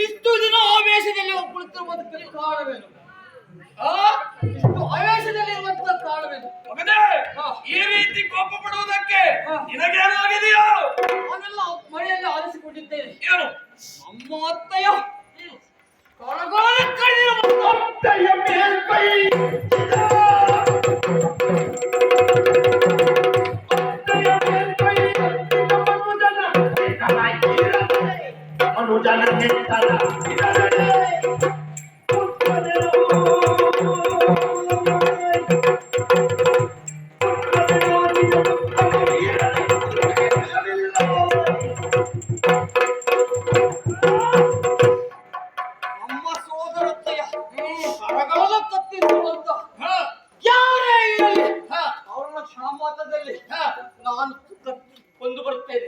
ಇಷ್ಟು ದಿನ ಆವೇಶದಲ್ಲಿ ಕುಳಿತಿರುವುದಕ್ಕೆ ಕಾರಣವೇನು? ಇಷ್ಟು ಆವೇಶದಲ್ಲಿ ಇರುವಂತಹ ಕಾರಣವೇನು? ಈ ರೀತಿ ಕೋಪ ಪಡುವುದಕ್ಕೆ ನಿನಗೇನಾಗಿದೆಯೋ? ನಾನೆಲ್ಲ ಮನೆಯಲ್ಲಿ ಆಲಿಸಿಕೊಂಡಿದ್ದೇನೆ. ಏನು? ನಮ್ಮ ಅತ್ತಯ್ಯ ಕೊಳಗಾಲ ಕಳೆದಿರುವ ಅತ್ತಯ್ಯ ಮೇಲ್ಕೈ ಅನುಜನ ನೆಟ್ಟಲ ನಮ್ಮ ಸೋದರತ್ತಯ್ಯ ಕರಗಾಲ ಕತ್ತಿರುವಂತ ಯಾರೇ ಇರಲಿ ಅವರನ್ನ ಕ್ಷಮಾತದಲ್ಲಿ ನಾನು ಕೊಂದು ಬರುತ್ತೇನೆ.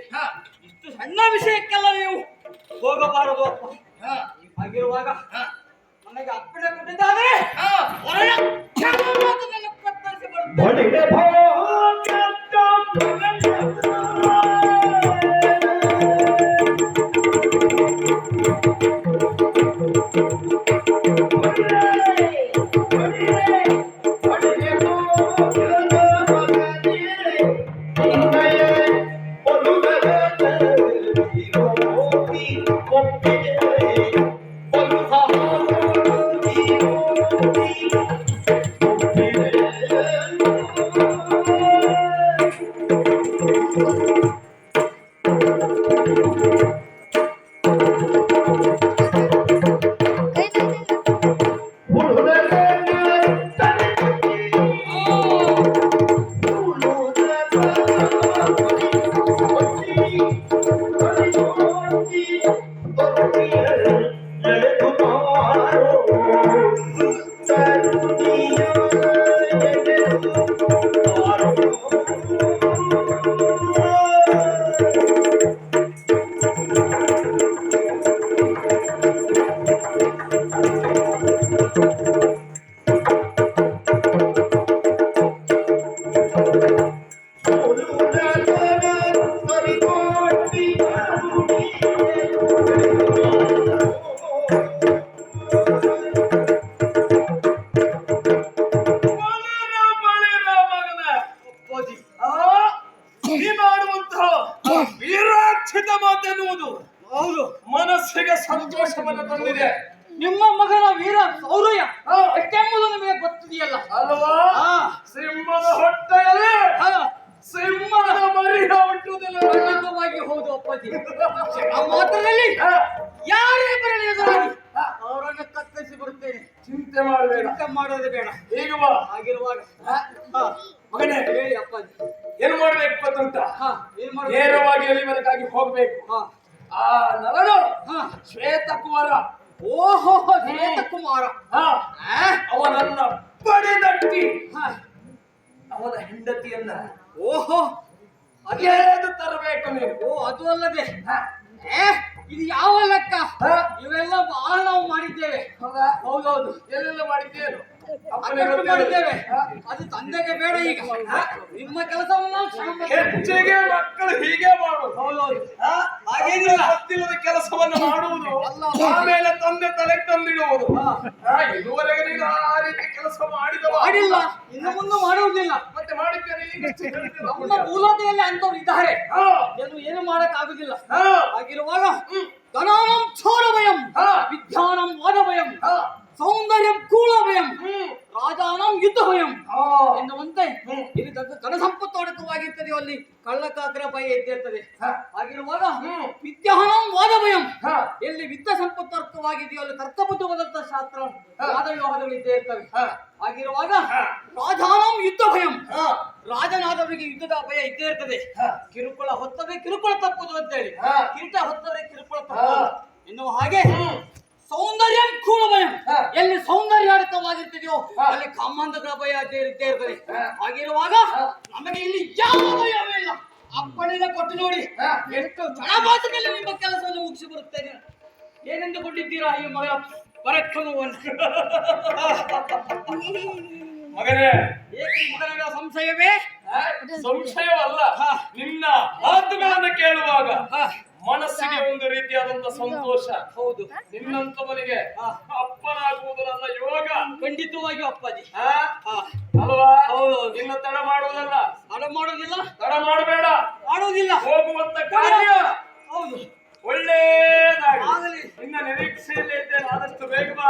ಇಷ್ಟು ಸಣ್ಣ ವಿಷಯಕ್ಕೆಲ್ಲ ನೀವು ಹೋಗಬಾರದು ಅಪ್ಪ. ಹಾಗಿರುವಾಗ ನನಗೆ ಅಪ್ಪಣೆ ಕೊಟ್ಟಿದ್ದಾದ್ರೆ ಕ್ಷಮಾತದಲ್ಲಿ ಕತ್ತರಿಸಿ ಬರುತ್ತೇನೆ. ಹೌದು, ಮನಸ್ಸಿಗೆ ಸಂತೋಷವನ್ನು ತಂದಿದೆ. ನಿಮ್ಮ ಮಗನ ವೀರ ಸೌರಯ್ಯ ಎಷ್ಟೆಂಬುದು ನಿಮಗೆ ಗೊತ್ತಿದೆಯಲ್ಲ ಅಲ್ವಾ? ಸಿಂಹದ ಹೊಟ್ಟೆಯಲ್ಲಿ ಸಿಂಹದ ಮರಿ ಹುಟ್ಟುವುದಿಲ್ಲ. ಖಂಡಿತವಾಗಿ ಹೌದು ಅಪ್ಪಾಜಿ. ಆ ಮಾತ್ರದಲ್ಲಿ ಯಾರೇ ಬರಲಿ ಎದುರಾಗಿ ಅವರನ್ನು ಕತ್ತರಿಸಿ ಬರುತ್ತೇನೆ. ಚಿಂತೆ ಮಾಡಬೇಡ, ಚಿಂತೆ ಮಾಡೋದು ಬೇಡ. ಈಗ ಬಾ. ಆಗಿರುವಾಗ ಮಗನೇ ಹೇಳಿ ಅಪ್ಪಾಜಿ. ಏನು ಮಾಡ್ಬೇಕು ಗೊತ್ತುಂಟ? ಏನ್ ಮಾಡ್ಬೇಕು? ನೇರವಾಗಿ ಎಲ್ಲಿವರೆಗಾಗಿ ಹೋಗ್ಬೇಕು. ಆ ನರನು ಶ್ವೇತಕುಮಾರ. ಓಹೋ, ಶ್ವೇತಕುಮಾರ. ಅವನನ್ನ ಬಡಿದಟ್ಟಿ ಅವನ ಹೆಂಡತಿಯನ್ನ ಓಹೋ ಅದೇದು ತರಬೇಕು ನೀನು. ಓ, ಅದು ಅಲ್ಲದೆ ಇದು ಯಾವ ಲೆಕ್ಕ? ಇವೆಲ್ಲ ಬಹಳ ನಾವು ಮಾಡಿದ್ದೇವೆ. ಹೌದೌದು, ಎಲ್ಲೆಲ್ಲ ಮಾಡಿದ್ದೇನು ಮಾಡಿದ್ದೇವೆ. ಅದು ತಂದೆಗೆ ಬೇಡ. ಈಗ ನಿಮ್ಮ ಕೆಲಸವನ್ನು ಹೆಚ್ಚಿಗೆ ಮಕ್ಕಳು ಹೀಗೆ ಮಾಡುದು. ಹೌದೌದು, ಹಾಗೇನಿಲ್ಲ. ಗೊತ್ತಿಲ್ಲದ ಕೆಲಸವನ್ನು ಮಾಡುವುದು, ಆಮೇಲೆ ತಂದೆ ತಲೆ ತಂದಿಡುವುದು. ಇದುವರೆಗೆ ನೀನು ಆ ರೀತಿ ಕೆಲಸ ಮಾಡಿಲ್ಲ, ಇನ್ನು ಮುಂದೆ ಮಾಡುವುದಿಲ್ಲ. ಮತ್ತೆ ಮಾಡಿದ್ದೇನೆ. ನಮ್ಮ ಮೂಲತೆಯಲ್ಲಿ ಅಂತವ್ರು ಇದ್ದಾರೆ, ಏನು ಮಾಡಕ್ ಆಗುದಿಲ್ಲ. ಹಾಗಿರುವಾಗ ಧನಾನಂ ಛೋರಭಯಂ ವಿದ್ಯಾ ಕಾಕರ ಭಯ ಇದ್ದಿರ್ತದೆ. ಹ. ಹಾಗಿರುವಾಗ ವಿದ್ಯಾಹನಂ ವಾದ ಭಯಂ, ಹ. ಎಲ್ಲಿ ವಿತ್ತ ಸಂಪತ್ತರ್ಕವಾಗಿದೆಯೋ ಅಲ್ಲಿ ತರ್ಕಬದ್ಧವಾದಂತಹ ಶಾಸ್ತ್ರ ವಾದ ವ್ಯವಹಾರಗಳು ಇದ್ದೇ ಇರ್ತವೆ. ಹಾಗಿರುವಾಗ ರಾಜಾನಂ ಯುದ್ಧ ಭಯಂ, ರಾಜನಾದವರಿಗೆ ಯುದ್ಧದ ಭಯ ಇದ್ದೇ ಇರ್ತದೆ. ಕಿರುಕುಳ ಹೊತ್ತವೇ ಕಿರುಕುಳ ತಪ್ಪುದು ಅಂತ ಹೇಳಿ, ಕಿರೀಟ ಹೊತ್ತವೇ ಕಿರುಕುಳ ತಪ್ಪುದು ಎನ್ನುವ ಹಾಗೆ ಸೌಂದರ್ಯ ಕೂಡ ಭಯ, ಎಲ್ಲಿ ಸೌಂದರ್ಯಾರ್ಥವಾಗಿರ್ತದೆಯೋ ಅಲ್ಲಿ ಕಾಮಾಂಧಗಳ ಭಯ ಇದ್ದೇ ಇರ್ತದೆ. ಹಾಗಿರುವಾಗ ನಮಗೆ ಇಲ್ಲಿ ಯಾವ ಭಯವೇ ಇಲ್ಲ. ಅಪ್ಪಣೆನ ಕೊಟ್ಟು ನೋಡಿ, ಎಷ್ಟು ಚಣಮಾಸದಲ್ಲಿ ನಿಮ್ಮ ಕೆಲಸವನ್ನು ಮುಗಿಸಿ ಬರುತ್ತೇನೆ. ಏನೆಂದುಕೊಂಡಿದ್ದೀರಾ ಈ ಮಗಳ ಪರಕ್ರಮವನ್ನು? ಮಗನೇ, ಏಕೆ ಮಗನ ಸಂಶಯವೇ? ಸಂಶಯವಲ್ಲ, ನಿನ್ನ ಮಾತುಗಳನ್ನು ಕೇಳುವಾಗ ಮನಸ್ಸಿಗೆ ಒಂದು ರೀತಿಯಾದಂತ ಸಂತೋಷ. ಹೌದು, ನಿನ್ನಂತವನಿಗೆ ಅಪ್ಪನಾಗುವುದು ನನ್ನ ಯೋಗ. ಖಂಡಿತವಾಗಿಯೂ ಅಪ್ಪಾಜಿ. ಅಲ್ವಾ? ಹೌದು. ನಿನ್ನ ತಡ ಮಾಡುವುದಲ್ಲ, ತಡ ಮಾಡೋದಿಲ್ಲ, ತಡ ಮಾಡಬೇಡ, ಮಾಡೋದಿಲ್ಲ. ಹೋಗುವಂತ ಕಾರ್ಯ ಹೌದು, ಒಳ್ಳೆಯದಾಗಲಿ. ಆಗಲಿ. ನಿನ್ನ ನಿರೀಕ್ಷೆಯಲ್ಲಿ ಇದ್ದೇನೆ, ಆದಷ್ಟು ಬೇಗ ಬಾ.